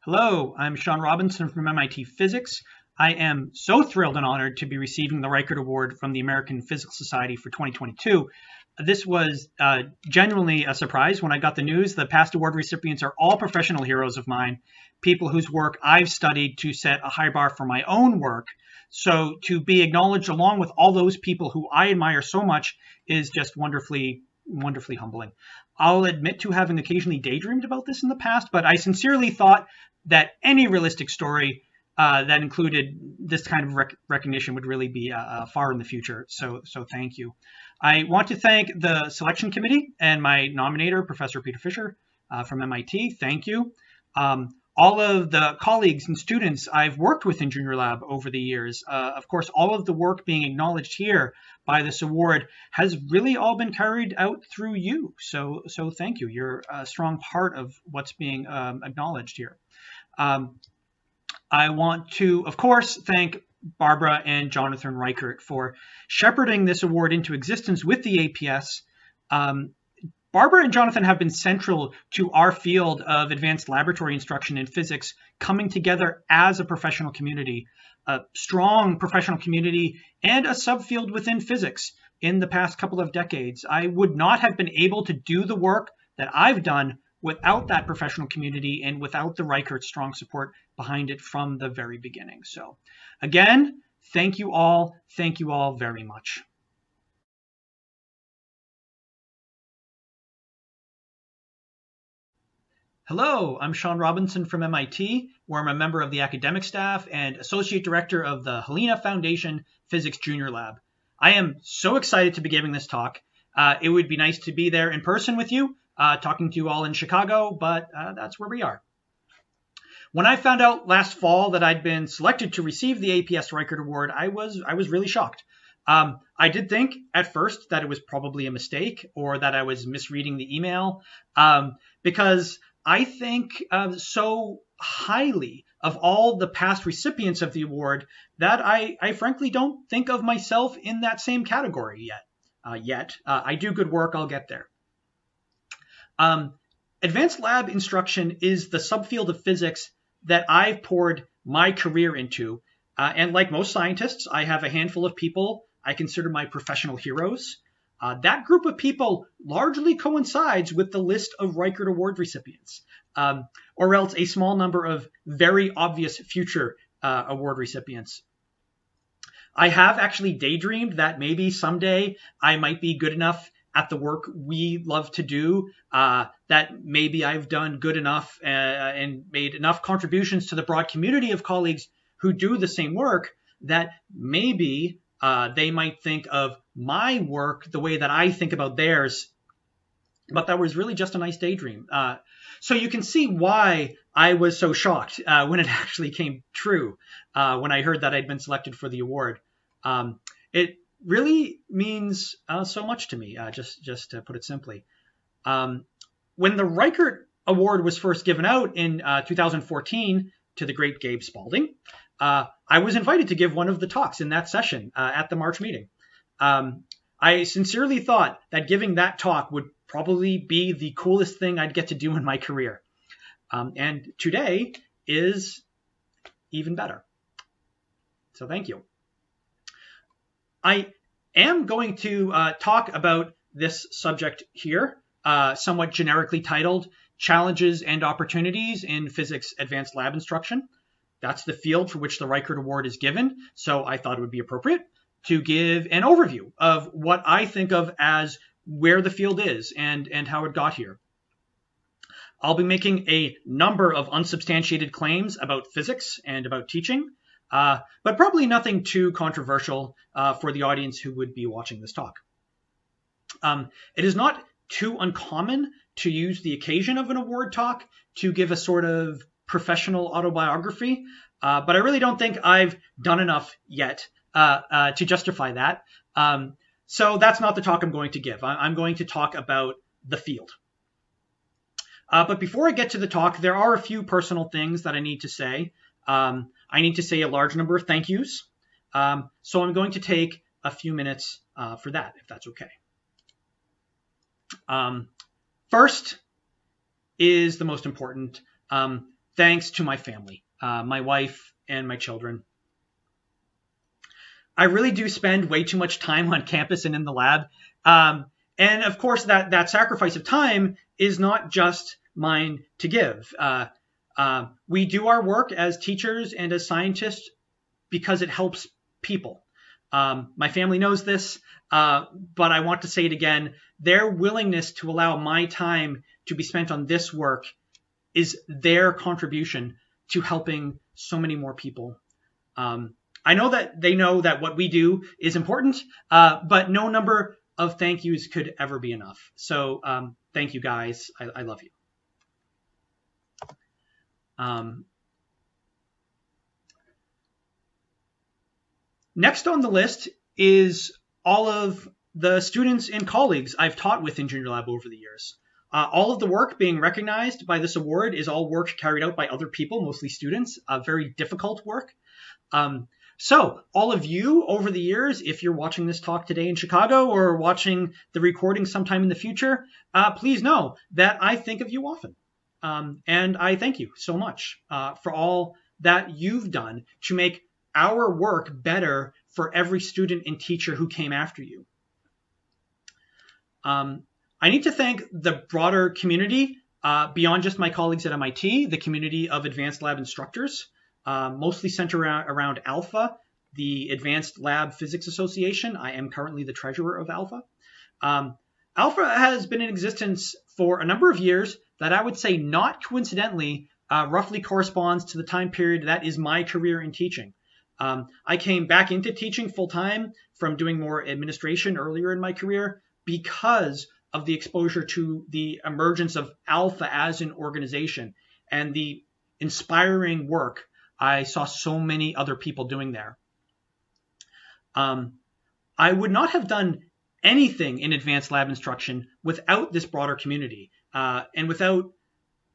Hello, I'm Sean Robinson from MIT Physics. I am so thrilled and honored to be receiving the Reichert Award from the American Physical Society for 2022. This was genuinely a surprise when I got the news. The past award recipients are all professional heroes of mine, people whose work I've studied to set a high bar for my own work. So to be acknowledged along with all those people who I admire so much is just wonderfully humbling. I'll admit to having occasionally daydreamed about this in the past, but I sincerely thought that any realistic story that included this kind of recognition would really be far in the future. So thank you. I want to thank the selection committee and my nominator, Professor Peter Fisher from MIT. Thank you. All of the colleagues and students I've worked with in Junior Lab over the years. Of course, all of the work being acknowledged here by this award has really all been carried out through you. So thank you. You're a strong part of what's being acknowledged here. I want to, of course, thank Barbara and Jonathan Reichert for shepherding this award into existence with the APS. Barbara and Jonathan have been central to our field of advanced laboratory instruction in physics coming together as a professional community, a strong professional community, and a subfield within physics in the past couple of decades. I would not have been able to do the work that I've done without that professional community and without the Reichert's strong support behind it from the very beginning. So again, thank you all very much. Hello, I'm Sean Robinson from MIT, where I'm a member of the academic staff and associate director of the Helena Foundation Physics Junior Lab. I am so excited to be giving this talk. It would be nice to be there in person with you, talking to you all in Chicago, but that's where we are. When I found out last fall that I'd been selected to receive the APS Reichert Award, I was really shocked. I did think at first that it was probably a mistake or that I was misreading the email because I think so highly of all the past recipients of the award that I frankly don't think of myself in that same category yet. I do good work. I'll get there. Advanced lab instruction is the subfield of physics that I've poured my career into. And like most scientists, I have a handful of people I consider my professional heroes. That group of people largely coincides with the list of Reichert Award recipients, or else a small number of very obvious future award recipients. I have actually daydreamed that maybe someday I might be good enough at the work we love to do, that maybe I've done good enough and made enough contributions to the broad community of colleagues who do the same work that maybe they might think of my work the way that I think about theirs. But that was really just a nice daydream. So you can see why I was so shocked when it actually came true, when I heard that I'd been selected for the award. It really means so much to me, just to put it simply. When the Reichert Award was first given out in 2014 to the great Gabe Spalding, I was invited to give one of the talks in that session at the March meeting. I sincerely thought that giving that talk would probably be the coolest thing I'd get to do in my career. And today is even better. So thank you. I am going to talk about this subject here, somewhat generically titled Challenges and Opportunities in Physics Advanced Lab Instruction. That's the field for which the Reichert Award is given, so I thought it would be appropriate to give an overview of what I think of as where the field is and how it got here. I'll be making a number of unsubstantiated claims about physics and about teaching, but probably nothing too controversial for the audience who would be watching this talk. It is not too uncommon to use the occasion of an award talk to give a sort of professional autobiography, but I really don't think I've done enough yet to justify that. So that's not the talk I'm going to give. I'm going to talk about the field. But before I get to the talk, there are a few personal things that I need to say. I need to say a large number of thank yous. So I'm going to take a few minutes for that, if that's okay. First is the most important. thanks to my family, my wife and my children. I really do spend way too much time on campus and in the lab. And of course, that sacrifice of time is not just mine to give. We do our work as teachers and as scientists because it helps people. My family knows this, but I want to say it again. Their willingness to allow my time to be spent on this work is their contribution to helping so many more people. I know that they know that what we do is important, but no number of thank yous could ever be enough. So thank you, guys. I love you. Next on the list is all of the students and colleagues I've taught with in Junior Lab over the years. All of the work being recognized by this award is all work carried out by other people, mostly students, very difficult work. So all of you over the years, if you're watching this talk today in Chicago or watching the recording sometime in the future, please know that I think of you often. And I thank you so much for all that you've done to make our work better for every student and teacher who came after you. I need to thank the broader community beyond just my colleagues at MIT, the community of advanced lab instructors, mostly centered around ALPHA, the Advanced Lab Physics Association. I am currently the treasurer of ALPHA. ALPHA has been in existence for a number of years that I would say not coincidentally roughly corresponds to the time period that is my career in teaching. I came back into teaching full-time from doing more administration earlier in my career because of the exposure to the emergence of ALPHA as an organization and the inspiring work I saw so many other people doing there. I would not have done anything in advanced lab instruction without this broader community and without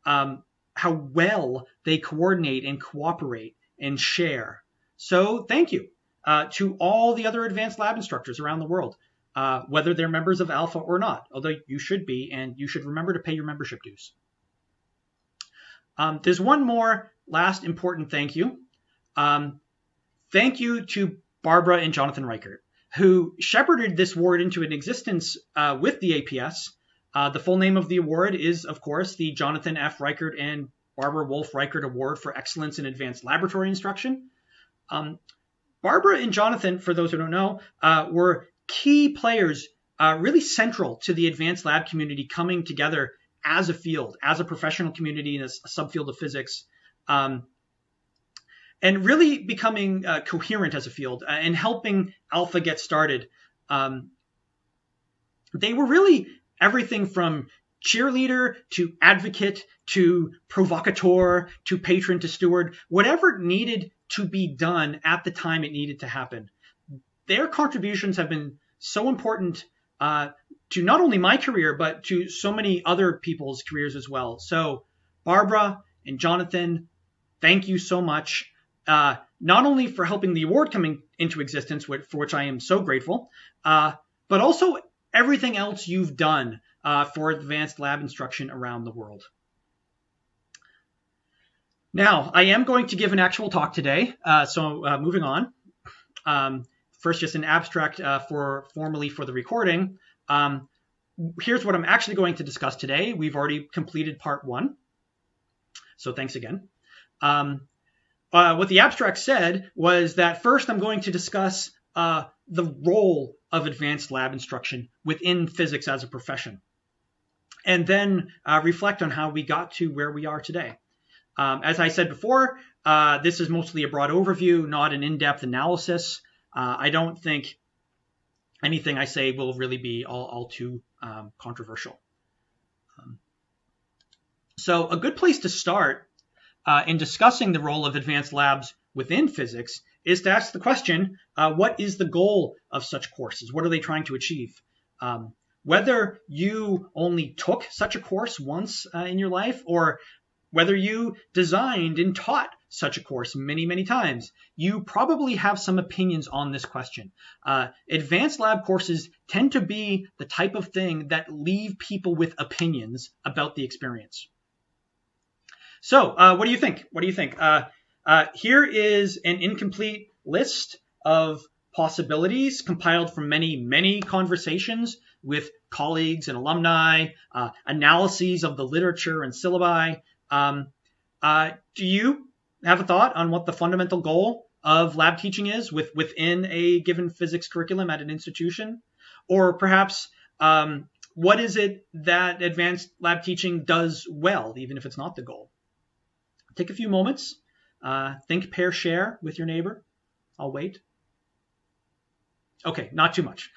how well they coordinate and cooperate and share. So thank you to all the other advanced lab instructors around the world, whether they're members of ALPHA or not, although you should be, and you should remember to pay your membership dues. There's one more last important thank you. Thank you to Barbara and Jonathan Reichert, who shepherded this award into an existence with the APS. The full name of the award is, of course, the Jonathan F. Reichert and Barbara Wolf Reichert Award for Excellence in Advanced Laboratory Instruction. Barbara and Jonathan, for those who don't know, were key players, really central to the advanced lab community coming together as a field, as a professional community in a subfield of physics, and really becoming coherent as a field and helping ALPHA get started. They were really everything from cheerleader to advocate to provocateur to patron to steward, whatever needed to be done at the time it needed to happen. Their contributions have been so important to not only my career, but to so many other people's careers as well. So Barbara and Jonathan, thank you so much, not only for helping the award coming into existence, for which I am so grateful, but also everything else you've done for advanced lab instruction around the world. Now, I am going to give an actual talk today, so moving on. First, just an abstract formally for the recording. Here's what I'm actually going to discuss today. We've already completed part 1, so thanks again. What the abstract said was that first I'm going to discuss the role of advanced lab instruction within physics as a profession, and then reflect on how we got to where we are today. As I said before, this is mostly a broad overview, not an in-depth analysis. I don't think anything I say will really be all too controversial. So a good place to start in discussing the role of advanced labs within physics is to ask the question, what is the goal of such courses? What are they trying to achieve? Whether you only took such a course once in your life, or whether you designed and taught such a course many, many times, you probably have some opinions on this question. Advanced lab courses tend to be the type of thing that leave people with opinions about the experience. So what do you think? What do you think? Here is an incomplete list of possibilities compiled from many conversations with colleagues and alumni, analyses of the literature and syllabi. Do you have a thought on what the fundamental goal of lab teaching is within a given physics curriculum at an institution? Or perhaps what is it that advanced lab teaching does well, even if it's not the goal? Take a few moments. Think, pair, share with your neighbor. I'll wait. Okay, not too much.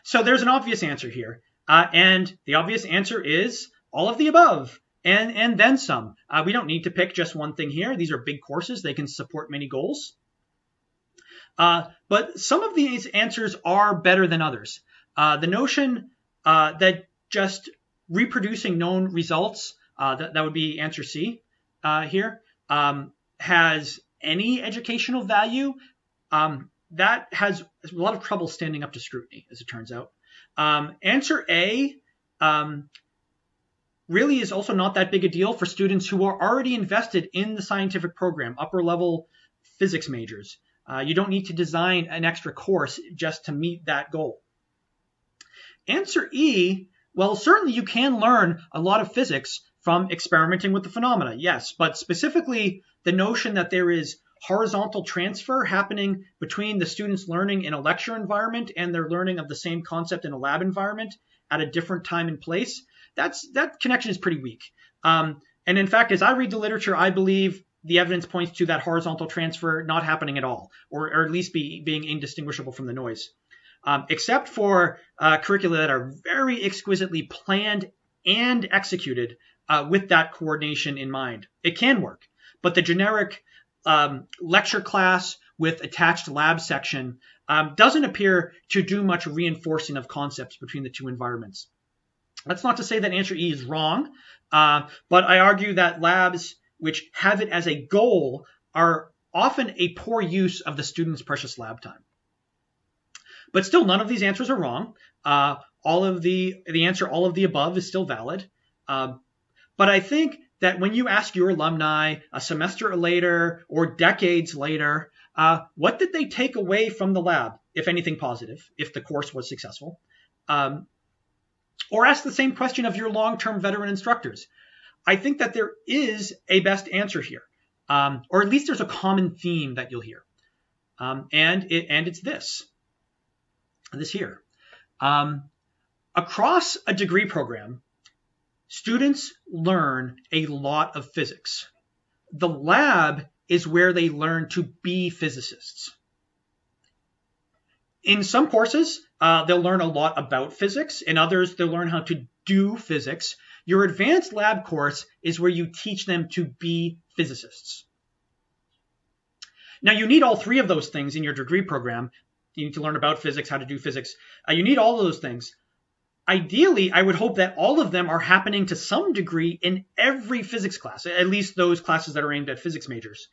So there's an obvious answer here. And the obvious answer is all of the above and then some. We don't need to pick just one thing here. These are big courses. They can support many goals. But some of these answers are better than others. The notion that just reproducing known results, that would be answer C here, has any educational value, that has a lot of trouble standing up to scrutiny, as it turns out. Answer A really is also not that big a deal for students who are already invested in the scientific program, upper level physics majors. You don't need to design an extra course just to meet that goal. Answer E, well, certainly you can learn a lot of physics from experimenting with the phenomena, yes, but specifically the notion that there is horizontal transfer happening between the students learning in a lecture environment and their learning of the same concept in a lab environment at a different time and place, that connection is pretty weak. And in fact, as I read the literature, I believe the evidence points to that horizontal transfer not happening at all, or at least being indistinguishable from the noise. Except for curricula that are very exquisitely planned and executed with that coordination in mind. It can work, but the generic lecture class with attached lab section doesn't appear to do much reinforcing of concepts between the two environments. That's not to say that answer E is wrong, but I argue that labs which have it as a goal are often a poor use of the student's precious lab time. But still, none of these answers are wrong. All of the answer, all of the above, is still valid. But I think that when you ask your alumni a semester later or decades later, what did they take away from the lab, if anything positive, if the course was successful? Or ask the same question of your long-term veteran instructors. I think that there is a best answer here, or at least there's a common theme that you'll hear, and it's this here. Across a degree program, students learn a lot of physics. The lab is where they learn to be physicists. In some courses, they'll learn a lot about physics. In others, they'll learn how to do physics. Your advanced lab course is where you teach them to be physicists. Now, you need all three of those things in your degree program. You need to learn about physics, how to do physics. You need all of those things. Ideally, I would hope that all of them are happening to some degree in every physics class, at least those classes that are aimed at physics majors.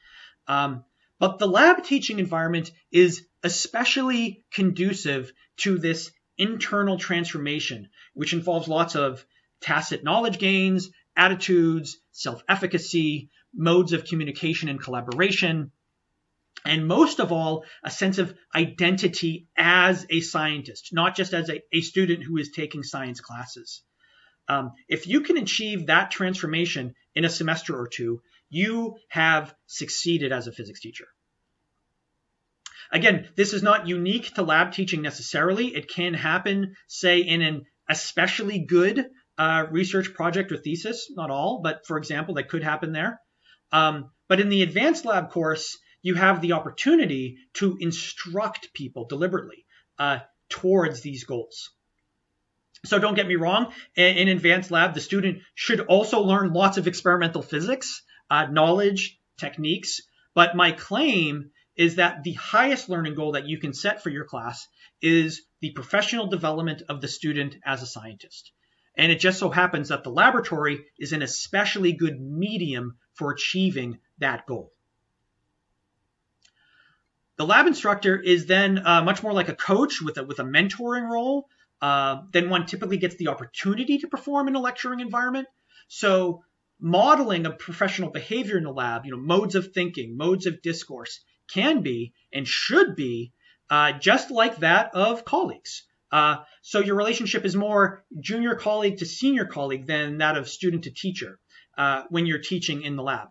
But the lab teaching environment is especially conducive to this internal transformation, which involves lots of tacit knowledge gains, attitudes, self-efficacy, modes of communication and collaboration, and most of all, a sense of identity as a scientist, not just as a student who is taking science classes. If you can achieve that transformation in a semester or two, you have succeeded as a physics teacher. Again, this is not unique to lab teaching necessarily. It can happen, say, in an especially good research project or thesis, not all, but for example, that could happen there. But in the advanced lab course, you have the opportunity to instruct people deliberately towards these goals. So don't get me wrong, in advanced lab, the student should also learn lots of experimental physics, knowledge, techniques, but my claim is that the highest learning goal that you can set for your class is the professional development of the student as a scientist. And it just so happens that the laboratory is an especially good medium for achieving that goal. The lab instructor is then much more like a coach with a mentoring role than one typically gets the opportunity to perform in a lecturing environment. So modeling of professional behavior in the lab, modes of thinking, modes of discourse, can be and should be just like that of colleagues. So your relationship is more junior colleague to senior colleague than that of student to teacher when you're teaching in the lab.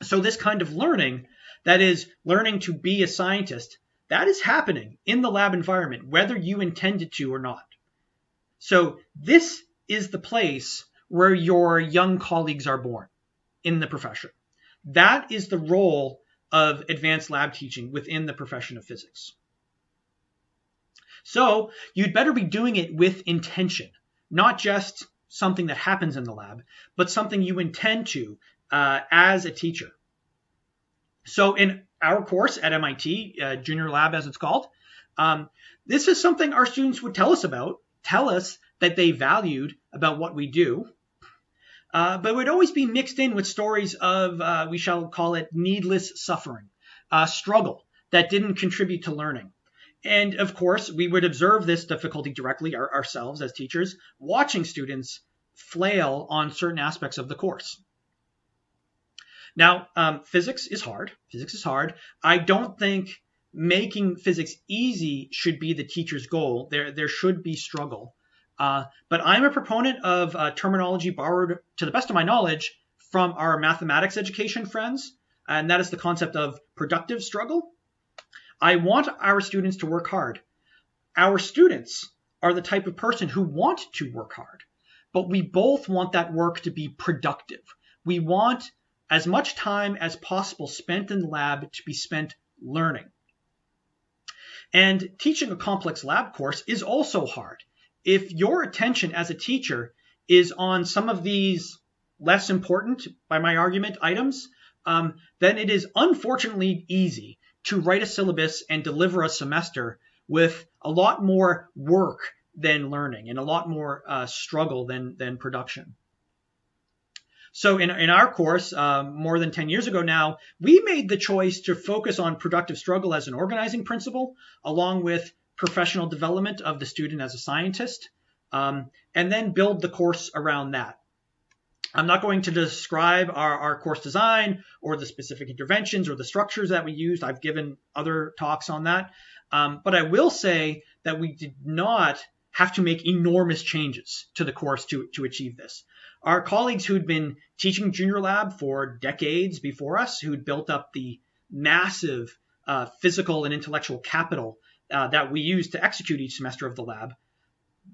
So this kind of learning, that is learning to be a scientist, that is happening in the lab environment, whether you intended to or not. So this is the place where your young colleagues are born in the profession. That is the role of advanced lab teaching within the profession of physics. So you'd better be doing it with intention, not just something that happens in the lab, but something you intend to as a teacher. So in our course at MIT, Junior Lab as it's called, this is something our students would tell us that they valued about what we do. But it would always be mixed in with stories of, we shall call it, needless suffering, struggle that didn't contribute to learning. And of course, we would observe this difficulty directly ourselves as teachers, watching students flail on certain aspects of the course. Now, physics is hard. I don't think making physics easy should be the teacher's goal. There should be struggle. But I'm a proponent of terminology borrowed, to the best of my knowledge, from our mathematics education friends, and that is the concept of productive struggle. I want our students to work hard. Our students are the type of person who want to work hard, but we both want that work to be productive. We want as much time as possible spent in the lab to be spent learning. And teaching a complex lab course is also hard. If your attention as a teacher is on some of these less important, by my argument, items, then it is unfortunately easy to write a syllabus and deliver a semester with a lot more work than learning and a lot more struggle than production. So in our course, more than 10 years ago now, we made the choice to focus on productive struggle as an organizing principle, along with professional development of the student as a scientist, and then build the course around that. I'm not going to describe our course design or the specific interventions or the structures that we used. I've given other talks on that. But I will say that we did not have to make enormous changes to the course to achieve this. Our colleagues who'd been teaching Junior Lab for decades before us, who'd built up the massive physical and intellectual capital that we use to execute each semester of the lab,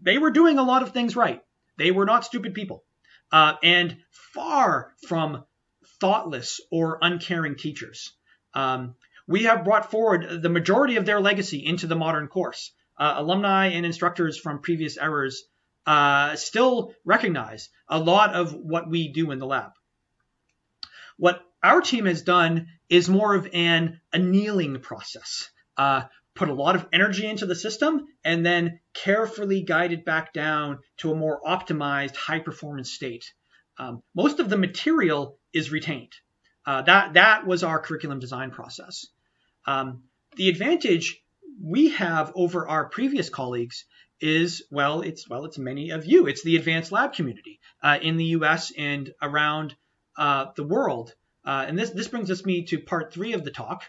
they were doing a lot of things right. They were not stupid people. And far from thoughtless or uncaring teachers. We have brought forward the majority of their legacy into the modern course. Alumni and instructors from previous eras still recognize a lot of what we do in the lab. What our team has done is more of an annealing process. Put a lot of energy into the system and then carefully guide it back down to a more optimized high-performance state. Most of the material is retained. That was our curriculum design process. The advantage we have over our previous colleagues is, it's many of you. It's the advanced lab community in the US and around the world. And this brings me to part 3 of the talk.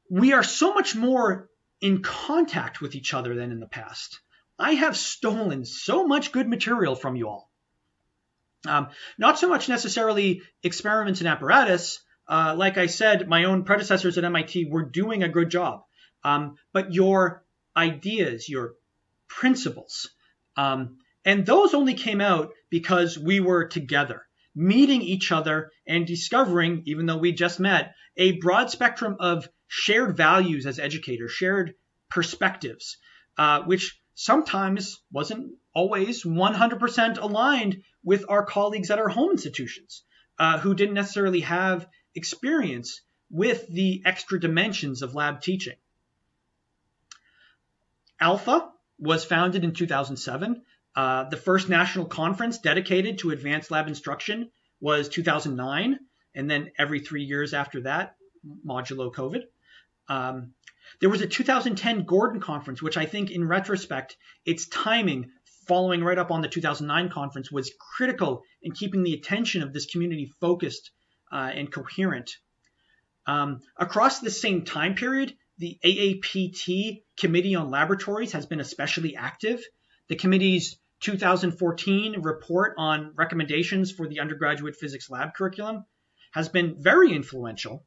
We are so much more in contact with each other than in the past. I have stolen so much good material from you all. Not so much necessarily experiments and apparatus. Like I said, my own predecessors at MIT were doing a good job. But your ideas, your principles, and those only came out because we were together, meeting each other and discovering, even though we just met, a broad spectrum of shared values as educators, shared perspectives, which sometimes wasn't always 100% aligned with our colleagues at our home institutions, who didn't necessarily have experience with the extra dimensions of lab teaching. Alpha was founded in 2007. The first national conference dedicated to advanced lab instruction was 2009, and then every 3 years after that, modulo COVID. There was a 2010 Gordon conference, which I think in retrospect, its timing following right up on the 2009 conference was critical in keeping the attention of this community focused and coherent. Across the same time period, the AAPT Committee on Laboratories has been especially active. The committee's 2014 report on recommendations for the undergraduate physics lab curriculum has been very influential,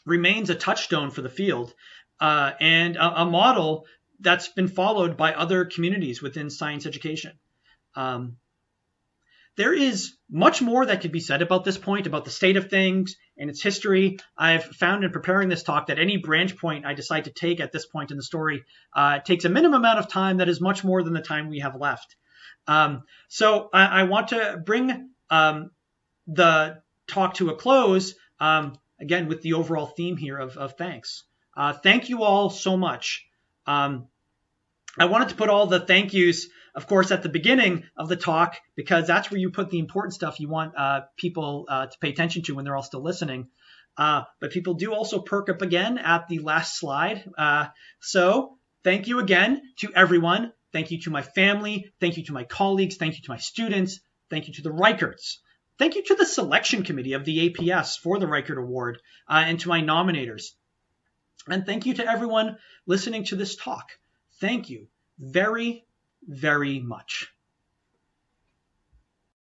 remains a touchstone for the field, and a model that's been followed by other communities within science education. There is much more that could be said about this point, about the state of things and its history. I've found in preparing this talk that any branch point I decide to take at this point in the story takes a minimum amount of time that is much more than the time we have left. So I want to bring the talk to a close, again, with the overall theme here of thanks. Thank you all so much. I wanted to put all the thank yous, of course, at the beginning of the talk, because that's where you put the important stuff you want people to pay attention to when they're all still listening. But people do also perk up again at the last slide. So thank you again to everyone. Thank you to my family. Thank you to my colleagues. Thank you to my students. Thank you to the Reicherts. Thank you to the selection committee of the APS for the Reichert Award and to my nominators. And thank you to everyone listening to this talk. Thank you very, very much.